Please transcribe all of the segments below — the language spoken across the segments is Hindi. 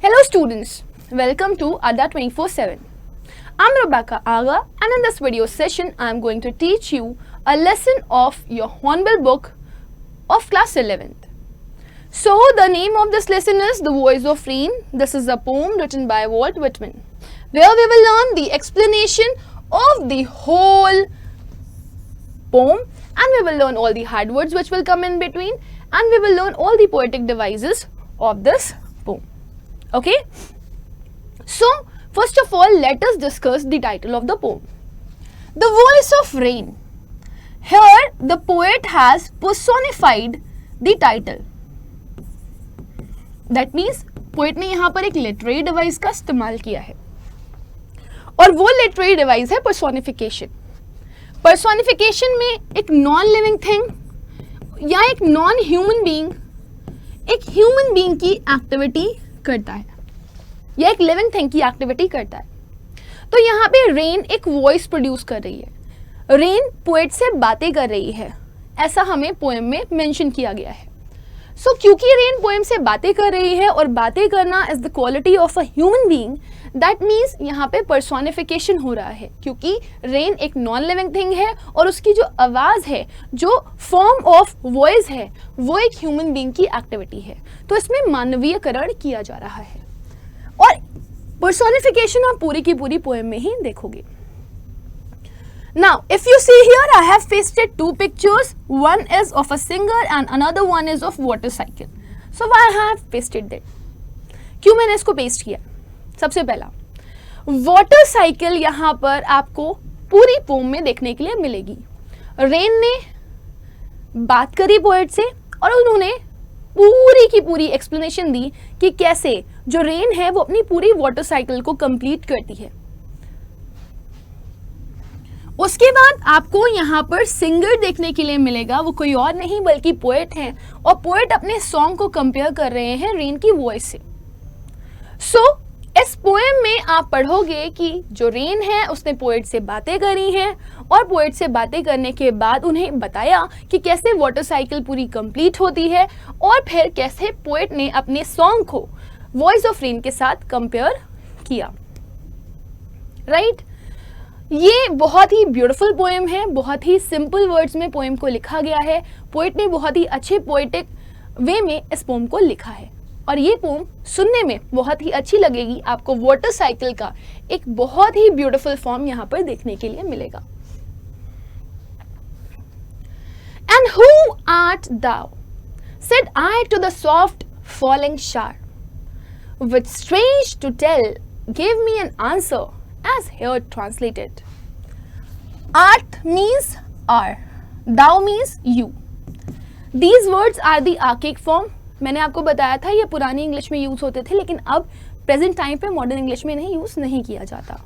Hello students, welcome to Ada 24/7. I'm Rebecca Aga and in this video session I am going to teach you a lesson of your Hornbill book of class 11th. So the name of this lesson is The Voice of Rain. This is a poem written by Walt Whitman where we will learn the explanation of the whole poem and we will learn all the hard words which will come in between and we will learn all the poetic devices of this poem. Okay, so first of all let us discuss the title of the poem. The Voice of Rain. Here the poet has personified the title. That means poet ने यहाँ पर एक literary device का इस्तेमाल किया है और वो literary device है personification. Personification में एक non living thing या एक non human being एक human being की एक्टिविटी करता है या एक लिविंग थिंग की एक्टिविटी करता है. तो यहाँ पे रेन एक वॉइस प्रोड्यूस कर रही है. रेन पोएट से बातें कर रही है, ऐसा हमें पोएम में मेंशन किया गया है. सो क्योंकि रेन पोएम से बातें कर रही है और बातें करना is the quality of a human being, that means यहाँ पे पर्सोनिफिकेशन हो रहा है क्योंकि रेन एक नॉन लिविंग थिंग है और उसकी जो आवाज़ है, जो फॉर्म ऑफ वॉइस है, वो एक ह्यूमन बीइंग की एक्टिविटी है. तो इसमें मानवीयकरण किया जा रहा है और पर्सोनिफिकेशन आप पूरी की पूरी पोएम में ही देखोगे. Now, if you see here, I have pasted two pictures. One is of a singer and another one is of water cycle. So why I have pasted that? क्यों मैंने इसको पेस्ट किया? सबसे पहला, वाटर साइकिल यहाँ पर आपको पूरी पोम में देखने के लिए मिलेगी. रेन ने बात करी पोएट से और उन्होंने पूरी की पूरी एक्सप्लेनेशन दी कि कैसे जो रेन है वो अपनी पूरी वाटर साइकिल को कंप्लीट करती है. उसके बाद आपको यहाँ पर सिंगर देखने के लिए मिलेगा, वो कोई और नहीं बल्कि पोएट हैं और पोएट अपने सॉन्ग को कंपेयर कर रहे हैं रेन की वॉइस से. सो इस पोएम में आप पढ़ोगे कि जो रेन है उसने पोएट से बातें करी हैं और पोएट से बातें करने के बाद उन्हें बताया कि कैसे वाटर साइकिल पूरी कंप्लीट होती है और फिर कैसे पोएट ने अपने सॉन्ग को वॉइस ऑफ रेन के साथ कंपेयर किया. राइट ये बहुत ही ब्यूटीफुल पोएम है, बहुत ही सिंपल वर्ड्स में पोएम को लिखा गया है. पोएट ने बहुत ही अच्छे पोएटिक वे में इस पोएम को लिखा है और ये पोएम सुनने में बहुत ही अच्छी लगेगी. आपको वाटर साइकिल का एक बहुत ही ब्यूटीफुल फॉर्म यहाँ पर देखने के लिए मिलेगा. And who art thou? Said I to the soft falling shower, which strange to tell gave me an answer as here translated. Art means are, thou means you. These words are the archaic form. मैंने आपको बताया था ये पुरानी इंग्लिश में यूज होते थे लेकिन अब प्रेजेंट टाइम पे मॉडर्न इंग्लिश में नहीं यूज नहीं किया जाता.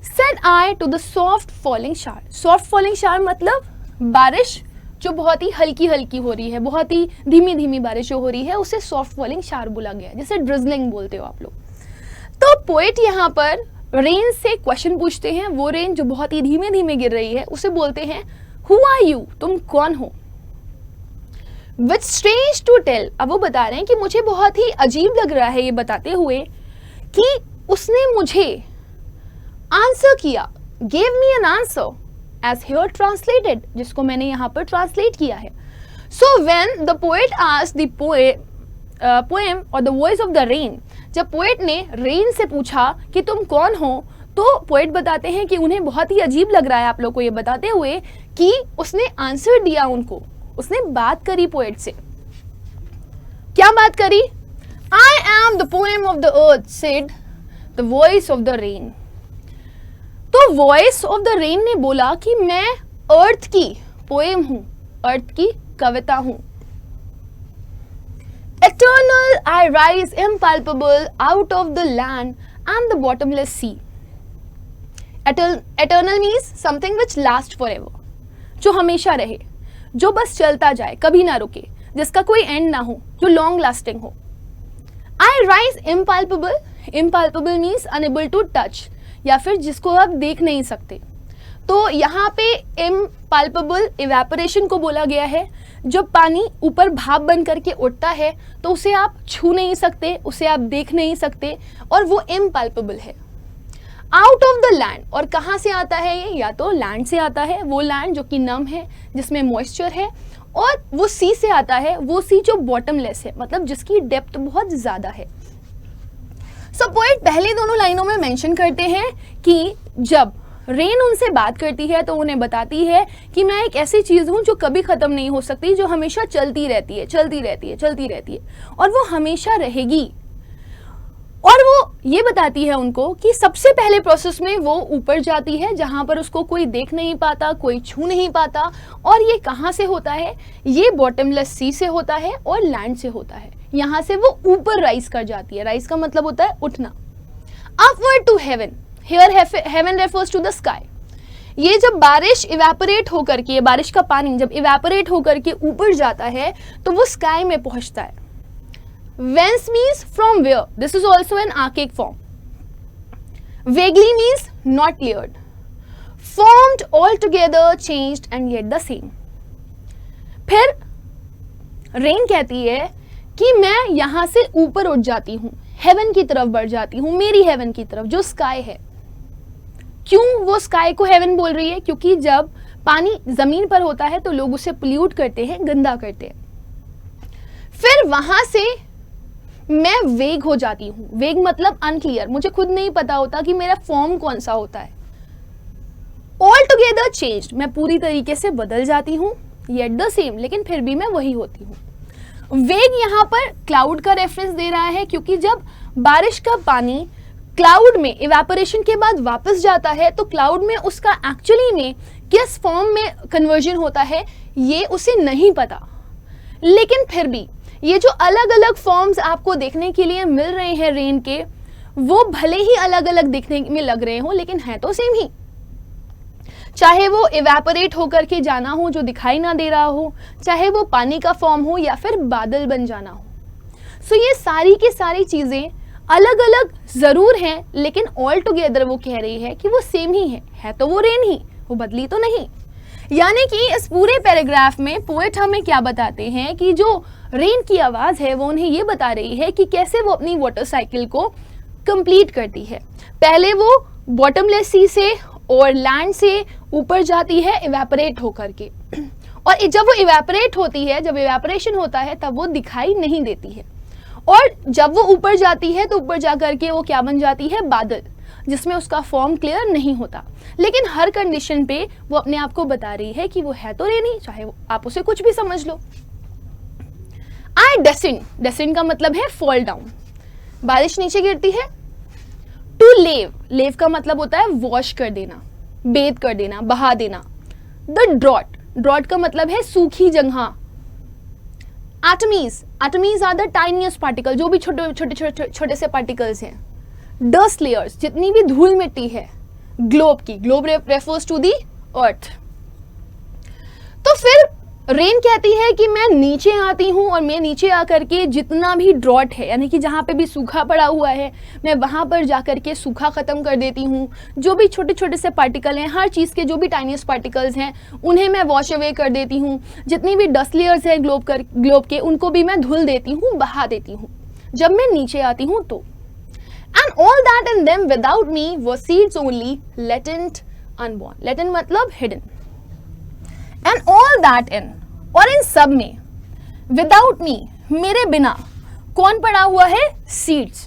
Said I to the soft falling shower. Soft falling shower मतलब बारिश जो बहुत ही हल्की हल्की हो रही है, बहुत ही धीमी धीमी बारिश जो हो रही है उसे सॉफ्ट फॉलिंग शावर बोला गया है, जैसे ड्रिजलिंग बोलते हो आप लोग. तो पोएट यहाँ पर रेन से क्वेश्चन पूछते हैं. वो रेन जो बहुत ही धीमे धीमे गिर रही है उसे बोलते हैं हु आर यू, तुम कौन हो. विच स्ट्रेंज टू टेल, अब वो बता रहे हैं कि मुझे बहुत ही अजीब लग रहा है ये बताते हुए कि उसने मुझे आंसर किया. Gave me an answer as here translated, जिसको मैंने यहाँ पर ट्रांसलेट किया है. So when the poet asked the poem और the voice of the rain, जब पोएट ने रेन से पूछा कि तुम कौन हो तो पोएट बताते हैं कि उन्हें बहुत ही अजीब लग रहा है आप लोग को ये बताते हुए कि उसने आंसर दिया उनको, उसने बात करी पोएट से. क्या बात करी? I am the poem of the earth said the voice of the rain. तो वॉइस ऑफ द रेन ने बोला कि मैं अर्थ की पोएम हूं, अर्थ की कविता हूं. Eternal I rise impalpable out of the land and the bottomless sea. Eternal means something which lasts forever. जो हमेशा रहे, जो बस चलता जाए, कभी ना रुके, जिसका कोई एंड ना हो, जो लॉन्ग लास्टिंग हो. I rise impalpable. Impalpable means unable to touch या फिर जिसको आप देख नहीं सकते. तो यहाँ पे impalpable evaporation को बोला गया है जब पानी ऊपर भाप बन करके उठता है तो उसे आप छू नहीं सकते, उसे आप देख नहीं सकते और वो इम्पल्पेबल है। आउट ऑफ द लैंड, और कहाँ से आता है ये? या तो लैंड से आता है, वो लैंड जो कि नम है, जिसमें मॉइस्चर है, और वो सी से आता है, वो सी जो बॉटमलेस है, मतलब जिसकी डेप्थ बहुत ज़्यादा है। सो पोएट पहले दोनों लाइनों में मेंशन करते हैं कि जब रेन उनसे बात करती है तो उन्हें बताती है कि मैं एक ऐसी चीज़ हूँ जो कभी ख़त्म नहीं हो सकती, जो हमेशा चलती रहती है, चलती रहती है, चलती रहती है, और वो हमेशा रहेगी। और वो ये बताती है उनको कि सबसे पहले प्रोसेस में वो ऊपर जाती है जहाँ पर उसको कोई देख नहीं पाता, कोई छू नहीं पाता, और ये कहाँ से होता है? ये बॉटमलेस सी से होता है और लैंड से होता है। यहाँ से वो ऊपर राइज कर जाती है। राइज का मतलब होता है उठना। Upward to heaven, here heaven refers to the sky. ये जब बारिश इवेपोरेट होकर के, बारिश का पानी जब इवेपोरेट होकर के ऊपर जाता है तो वो स्काई में पहुंचता है। Whence means from where. This is also an archaic form. Vaguely means not cleared. Formed altogether, changed and yet the same. फिर रेन कहती है कि मैं यहाँ से ऊपर उठ जाती हूँ, हेवन की तरफ बढ़ जाती हूँ, मेरी हेवन की तरफ जो स्काई है। क्यों वो स्काई को हेवन बोल रही है? क्योंकि जब पानी जमीन पर होता है तो लोग उसे पोल्यूट करते हैं, गंदा करते हैं। फिर वहां से मैं वेग हो जाती हूँ। वेग मतलब अनक्लियर, मुझे खुद नहीं पता होता कि मेरा फॉर्म कौन सा होता है। ऑल टुगेदर चेंज्ड, मैं पूरी तरीके से बदल जाती हूँ। येट द सेम, लेकिन फिर भी मैं वही होती हूँ। वेग यहाँ पर क्लाउड का रेफरेंस दे रहा है, क्योंकि जब बारिश का पानी क्लाउड में इवेपोरेशन के बाद वापस जाता है तो क्लाउड में उसका एक्चुअली में किस फॉर्म में कन्वर्जन होता है ये उसे नहीं पता। लेकिन फिर भी ये जो अलग अलग फॉर्म्स आपको देखने के लिए मिल रहे हैं रेन के, वो भले ही अलग अलग दिखने में लग रहे हो लेकिन है तो सेम ही। चाहे वो इवेपोरेट होकर के जाना हो जो दिखाई ना दे रहा हो, चाहे वो पानी का फॉर्म हो या फिर बादल बन जाना हो। सो ये सारी की सारी चीजें अलग अलग जरूर हैं, लेकिन ऑल टुगेदर वो कह रही है कि वो सेम ही है तो वो रेन ही, वो बदली तो नहीं। यानी कि इस पूरे पैराग्राफ में पोएट हमें क्या बताते हैं कि जो रेन की आवाज है वो उन्हें ये बता रही है कि कैसे वो अपनी वाटर साइकिल को कंप्लीट करती है। पहले वो बॉटमलेस सी से और लैंड से ऊपर जाती है इवेपोरेट होकर के, और जब वो इवेपोरेट होती है, जब इवेपोरेशन होता है तब वो दिखाई नहीं देती है, और जब वो ऊपर जाती है तो ऊपर जाकर के वो क्या बन जाती है? बादल, जिसमें उसका फॉर्म क्लियर नहीं होता। लेकिन हर कंडीशन पे वो अपने आप को बता रही है कि वो है तो रेन ही, चाहे आप उसे कुछ भी समझ लो। आई डेसेंड, डेसेंड का मतलब है फॉल डाउन, बारिश नीचे गिरती है। टू लेव, लेव का मतलब होता है वॉश कर देना, बेद कर देना, बहा देना। द ड्रॉट, ड्रॉट का मतलब है सूखी जगह। एटमीज, एटमीज आर द टाइनीएस्ट पार्टिकल, जो भी छोटे छोटे छोटे छोटे से पार्टिकल्स हैं। डस्ट लेयर्स, जितनी भी धूल मिट्टी है। ग्लोब की, ग्लोब रेफर्स टू दी अर्थ। तो फिर रेन कहती है कि मैं नीचे आती हूँ और मैं नीचे आकर के जितना भी ड्रॉट है, यानी कि जहाँ पे भी सूखा पड़ा हुआ है, मैं वहाँ पर जाकर के सूखा ख़त्म कर देती हूँ। जो भी छोटे छोटे से पार्टिकल हैं, हर चीज़ के जो भी टाइनीस्ट पार्टिकल्स हैं उन्हें मैं वॉश अवे कर देती हूँ। जितनी भी डस्ट लेयर्स हैं ग्लोब के, उनको भी मैं धुल देती हूँ, बहा देती हूँ जब मैं नीचे आती हूँ तो। And all that in them without me were seeds only, latent, unborn. Latent मतलब hidden. And all that in, और इन सब में without me, मेरे बिना कौन पड़ा हुआ है? seeds.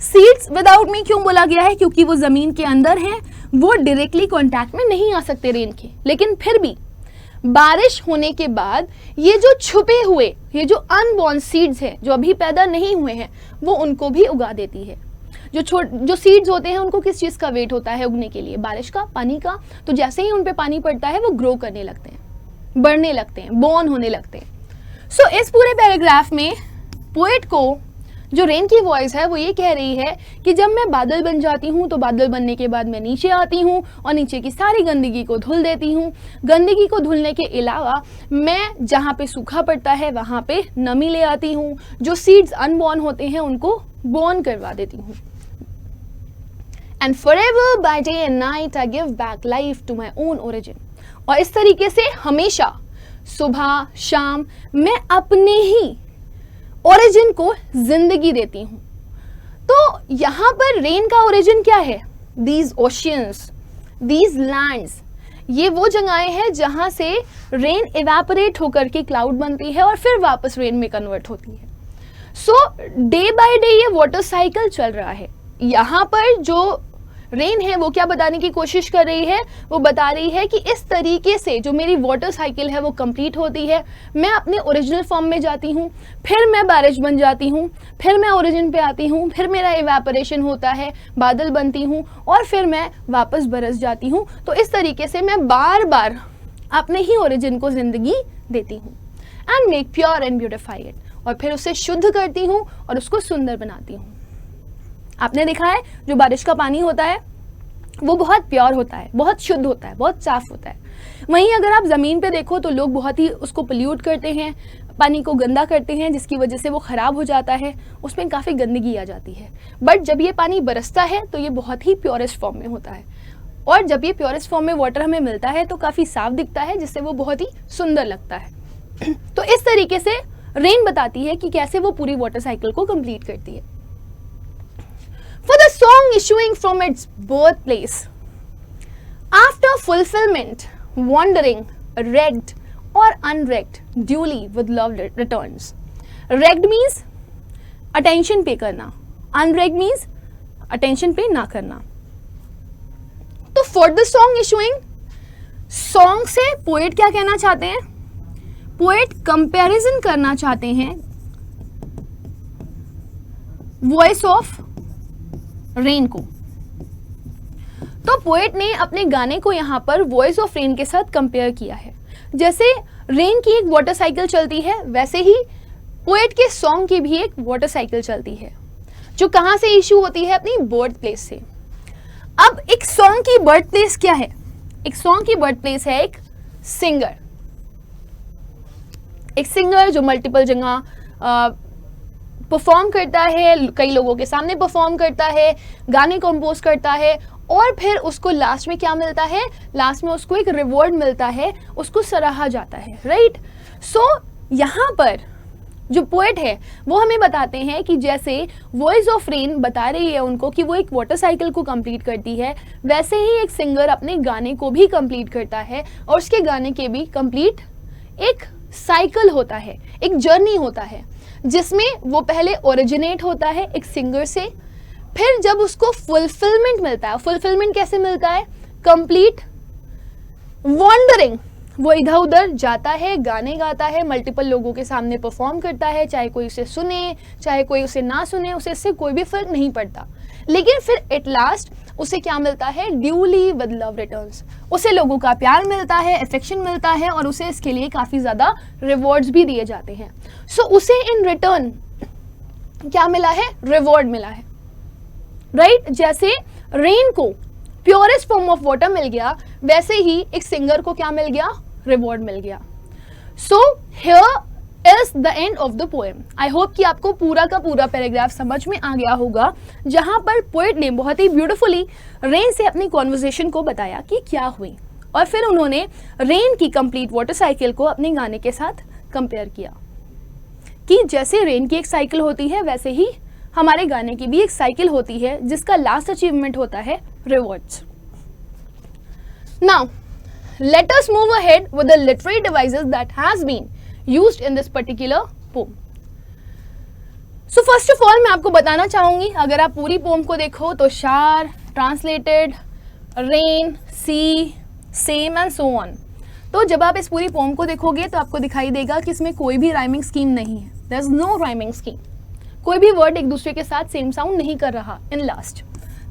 Seeds without me क्यों बोला गया है? क्योंकि वो जमीन के अंदर हैं, वो डायरेक्टली कांटेक्ट में नहीं आ सकते रेन के। लेकिन फिर भी बारिश होने के बाद ये जो छुपे हुए, ये जो अनबॉर्न सीड्स हैं, जो अभी पैदा नहीं हुए हैं, वो उनको भी उगा देती है। जो सीड्स होते हैं उनको किस चीज़ का वेट होता है उगने के लिए? बारिश का, पानी का। तो जैसे ही उन पे पानी पड़ता है वो ग्रो करने लगते हैं, बढ़ने लगते हैं, बॉर्न होने लगते हैं। सो इस पूरे पैराग्राफ में पोएट को जो रेन की वॉइस है वो ये कह रही है कि जब मैं बादल बन जाती हूँ तो बादल बनने के बाद मैं नीचे आती हूँ और नीचे की सारी गंदगी को धुल देती हूँ। गंदगी को धुलने के अलावा मैं जहाँ पे सूखा पड़ता है वहाँ पे नमी ले आती हूँ। जो सीड्स अनबॉर्न होते हैं उनको बॉर्न करवा देती हूँ। And forever by day and night I give back life to my own origin. और इस तरीके से हमेशा सुबह शाम मैं अपने ही ओरिजिन को जिंदगी देती हूँ। तो यहाँ पर रेन का ओरिजिन क्या है? दीज ओशियंस, दीज लैंड्स, ये वो जगहें हैं जहाँ से रेन इवेपोरेट होकर के क्लाउड बनती है और फिर वापस रेन में कन्वर्ट होती है। सो डे बाय डे ये वाटर साइकिल चल रहा है। यहाँ पर जो रेन है वो क्या बताने की कोशिश कर रही है? वो बता रही है कि इस तरीके से जो मेरी वाटर साइकिल है वो कंप्लीट होती है। मैं अपने ओरिजिनल फॉर्म में जाती हूँ, फिर मैं बारिश बन जाती हूँ, फिर मैं ओरिजिन पे आती हूँ, फिर मेरा इवेपोरेशन होता है, बादल बनती हूँ और फिर मैं वापस बरस जाती हूँ। तो इस तरीके से मैं बार बार अपने ही ओरिजिन को जिंदगी देती हूँ। And make pure and beautify it, और फिर उसे शुद्ध करती हूँ और उसको सुंदर बनाती हूँ। आपने देखा है जो बारिश का पानी होता है वो बहुत प्योर होता है, बहुत शुद्ध होता है, बहुत साफ होता है। वहीं अगर आप ज़मीन पे देखो तो लोग बहुत ही उसको पोल्यूट करते हैं, पानी को गंदा करते हैं, जिसकी वजह से वो ख़राब हो जाता है, उसमें काफ़ी गंदगी आ जाती है। बट जब ये पानी बरसता है तो ये बहुत ही प्योरेस्ट फॉर्म में होता है, और जब ये प्योरेस्ट फॉर्म में वाटर हमें मिलता है तो काफ़ी साफ दिखता है, जिससे वो बहुत ही सुंदर लगता है। तो इस तरीके से रेन बताती है कि कैसे वो पूरी वाटर साइकिल को कंप्लीट करती है। For the song issuing from its birthplace, after fulfillment, wandering, wrecked or unwrecked, duly with love returns. Wrecked means attention पे करना, unwrecked means attention पे ना करना। तो for the song issuing, song से poet क्या कहना चाहते हैं? पोएट कंपैरिजन करना चाहते हैं वॉइस ऑफ रेन को। तो पोएट ने अपने गाने को यहाँ पर वॉइस ऑफ रेन के साथ कंपेयर किया है। जैसे रेन की एक वाटर साइकिल चलती है, वैसे ही पोएट के सॉन्ग की भी एक वाटर साइकिल चलती है, जो कहाँ से इशू होती है? अपनी बर्थ प्लेस से। अब एक सॉन्ग की बर्थ प्लेस क्या है? एक सॉन्ग की बर्थ प्लेस है एक सिंगर। एक सिंगर जो मल्टीपल जगह परफॉर्म करता है, कई लोगों के सामने परफॉर्म करता है, गाने कंपोज करता है, और फिर उसको लास्ट में क्या मिलता है? लास्ट में उसको एक रिवॉर्ड मिलता है, उसको सराहा जाता है, राइट? सो यहाँ पर जो पोएट है वो हमें बताते हैं कि जैसे वॉइस ऑफ रेन बता रही है उनको कि वो एक वाटर साइकिल को कंप्लीट करती है, वैसे ही एक सिंगर अपने गाने को भी कंप्लीट करता है, और उसके गाने के भी कंप्लीट एक साइकिल होता है, एक जर्नी होता है, जिसमें वो पहले ओरिजिनेट होता है एक सिंगर से, फिर जब उसको फुलफिलमेंट मिलता है। फुलफिलमेंट कैसे मिलता है? कंप्लीट वॉन्डरिंग, वो इधर उधर जाता है, गाने गाता है, मल्टीपल लोगों के सामने परफॉर्म करता है, चाहे कोई उसे सुने चाहे कोई उसे ना सुने, उसे इससे कोई भी फर्क नहीं पड़ता। लेकिन फिर एट लास्ट उसे क्या मिलता है? ड्यूली विद लव रिटर्न्स, उसे लोगों का प्यार मिलता है, अफेक्शन मिलता है, और उसे इसके लिए काफ़ी ज़्यादा रिवॉर्ड्स भी दिए जाते हैं। सो उसे इन रिटर्न क्या मिला है? रिवॉर्ड मिला है, राइट? जैसे रेन को प्योरेस्ट फॉर्म ऑफ वाटर मिल गया, वैसे ही एक सिंगर को क्या मिल गया? रिवॉर्ड मिल गया। So here is the end of the poem. I hope कि आपको पूरा का पूरा पैराग्राफ समझ में आ गया होगा, जहां पर पोएट ने बहुत ही ब्यूटीफुली रेन से अपनी कॉन्वर्सेशन को बताया कि क्या हुई, और फिर उन्होंने रेन की कंप्लीट वाटर साइकिल को अपने गाने के साथ कंपेयर किया कि जैसे रेन की एक साइकिल होती है, वैसे ही हमारे गाने की भी एक साइकिल होती है, जिसका लास्ट अचीवमेंट होता है rewards. Now let us move ahead with the literary devices that has been used in this particular poem. So first of all मैं आपको बताना चाहूंगी, अगर आप पूरी पोम को देखो तो शार, translated, rain, see, same and so on. तो जब आप इस पूरी पोम को देखोगे तो आपको दिखाई देगा कि इसमें कोई भी राइमिंग स्कीम नहीं है। There is no rhyming scheme, कोई भी वर्ड एक दूसरे के साथ सेम साउंड नहीं कर रहा इन लास्ट।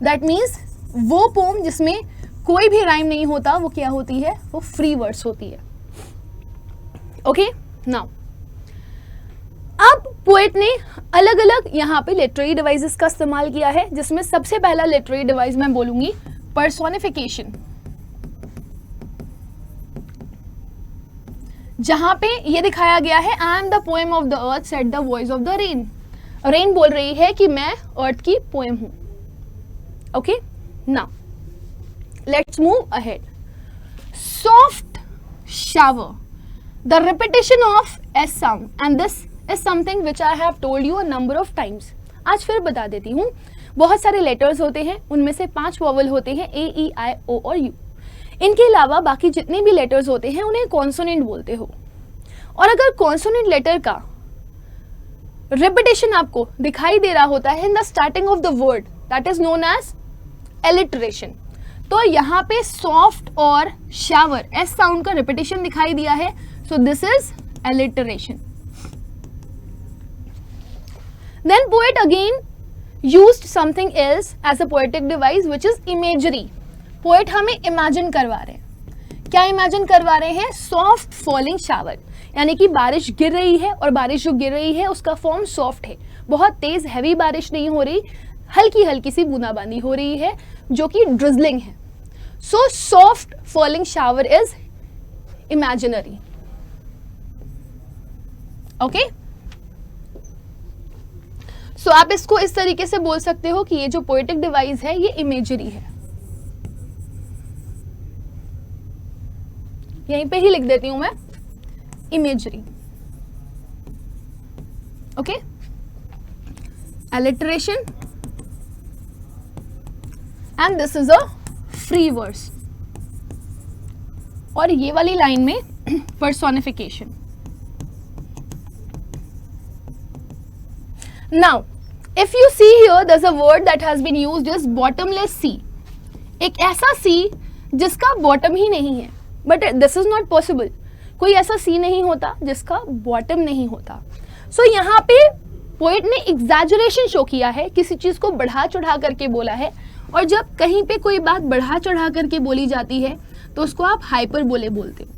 दैट मीन्स वो पोम जिसमें कोई भी राइम नहीं होता वो क्या होती है? वो फ्री वर्ड्स होती है। ओके, नाउ अब पोएट ने अलग अलग यहाँ पे लिटरेरी डिवाइसेस का इस्तेमाल किया है, जिसमें सबसे पहला लिटरेरी डिवाइस मैं बोलूंगी पर्सोनिफिकेशन, जहां पे ये दिखाया गया है I am the poem of the earth said the voice of the rain. Rain बोल रही है कि मैं अर्थ की पोएम हूं। Okay, now let's move ahead. Soft shower The repetition of S sound, and this is something which I have told you a number of times. आज फिर बता देती हूँ. बहुत सारे लेटर्स होते हैं, उनमें से 5 वॉवल होते हैं A, E, I, O और U. इनके अलावा बाकी जितने भी लेटर्स होते हैं उन्हें कॉन्सोनेंट बोलते हो. और अगर कॉन्सोनेंट लेटर का रिपीटेशन आपको दिखाई दे रहा होता है in the starting of the word, that is known as alliteration. तो यहाँ पे सॉफ्ट और शावर एस साउंड का रिपीटेशन दिखाई दिया है, so this is alliteration. Then poet again used something else as a poetic device which is imagery. Poet हमें इमेजिन करवा रहे हैं. क्या इमेजिन करवा रहे हैं? सॉफ्ट फॉलिंग शावर, यानी कि बारिश गिर रही है और बारिश जो गिर रही है उसका फॉर्म सॉफ्ट है. बहुत तेज हैवी बारिश नहीं हो रही, हल्की हल्की सी बूंदाबांदी हो रही है जो कि ड्रिजलिंग है. So soft falling shower is imaginary. Okay, so आप इसको इस तरीके से बोल सकते हो कि ये जो पोएटिक डिवाइस है ये इमेजरी है. यहीं पे ही लिख देती हूं मैं, imagery. Okay, alliteration and this is a free verse. और ये वाली लाइन में personification. Now if you see here there's a word that has been used as bottomless sea. एक ऐसा sea जिसका bottom ही नहीं है, but this is not possible. कोई ऐसा सी नहीं होता जिसका बॉटम नहीं होता. सो यहाँ पे पोएट ने एग्जैजरेशन शो किया है, किसी चीज को बढ़ा चढ़ा करके बोला है. और जब कहीं पे कोई बात बढ़ा चढ़ा करके बोली जाती है तो उसको आप हाइपरबोले बोलते हो.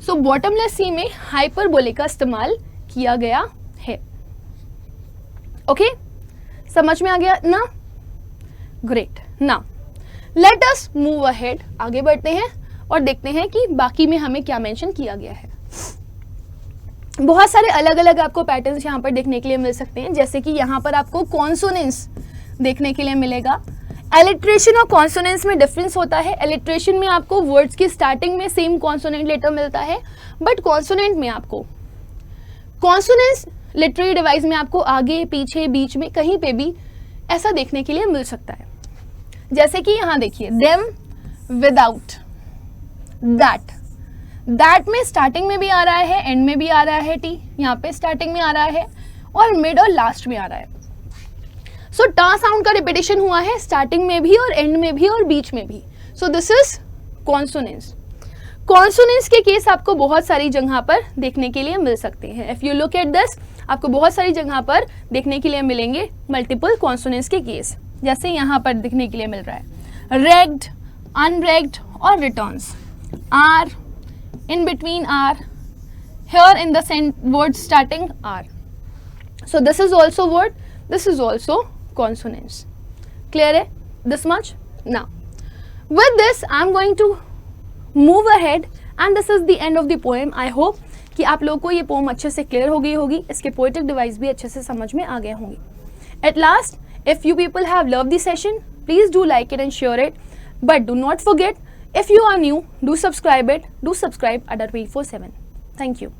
सो बॉटमलेस सी में हाइपरबोले का इस्तेमाल किया गया है. ओके, समझ में आ गया ना? Great. Now let us move ahead. आगे बढ़ते हैं और देखते हैं कि बाकी में हमें क्या मेंशन किया गया है. बहुत सारे अलग अलग आपको पैटर्न्स यहाँ पर देखने के लिए मिल सकते हैं, जैसे कि यहाँ पर आपको कॉन्सोनेंस देखने के लिए मिलेगा. एलिट्रेशन और कॉन्सोनेंस में डिफरेंस होता है. एलिट्रेशन में आपको वर्ड्स की स्टार्टिंग में सेम कॉन्सोनेंट लेटर मिलता है, बट कॉन्सोनेंट में आपको कॉन्सोनेंस लिटरेरी डिवाइस में आपको आगे पीछे बीच में कहीं पे भी ऐसा देखने के लिए मिल सकता है. जैसे कि यहाँ देखिए, देम, विदाउट, दैट. दैट में स्टार्टिंग में भी आ रहा है, एंड में भी आ रहा है टी. यहाँ पे स्टार्टिंग में आ रहा है और मिड और लास्ट में आ रहा है. सो टा साउंड का रिपीटेशन हुआ है स्टार्टिंग में भी और एंड में भी और बीच में भी. सो दिस इज कॉन्सोनेंस. कॉन्सोनेंस के केस आपको बहुत सारी जगह पर देखने के लिए मिल सकते हैं. If you look at this, आपको बहुत सारी जगह पर देखने के लिए मिलेंगे मल्टीपल कॉन्सोनेंस के केस, जैसे यहाँ पर देखने के लिए मिल रहा है रेग्ड, अनरेग्ड और returns. R, in between R, here in the word starting R. So this is also word, this is also consonants. Clear है this much? Now with this I am going to move ahead and this is the end of the poem. I hope कि आप लोगों को ये पोम अच्छे से क्लियर हो गई होगी, इसके पोएटिक डिवाइस भी अच्छे से समझ में आ गए होंगे. At last, if you people have loved the session, please do like it and share it, but do not forget, if you are new, do subscribe at Adar 247. Thank you.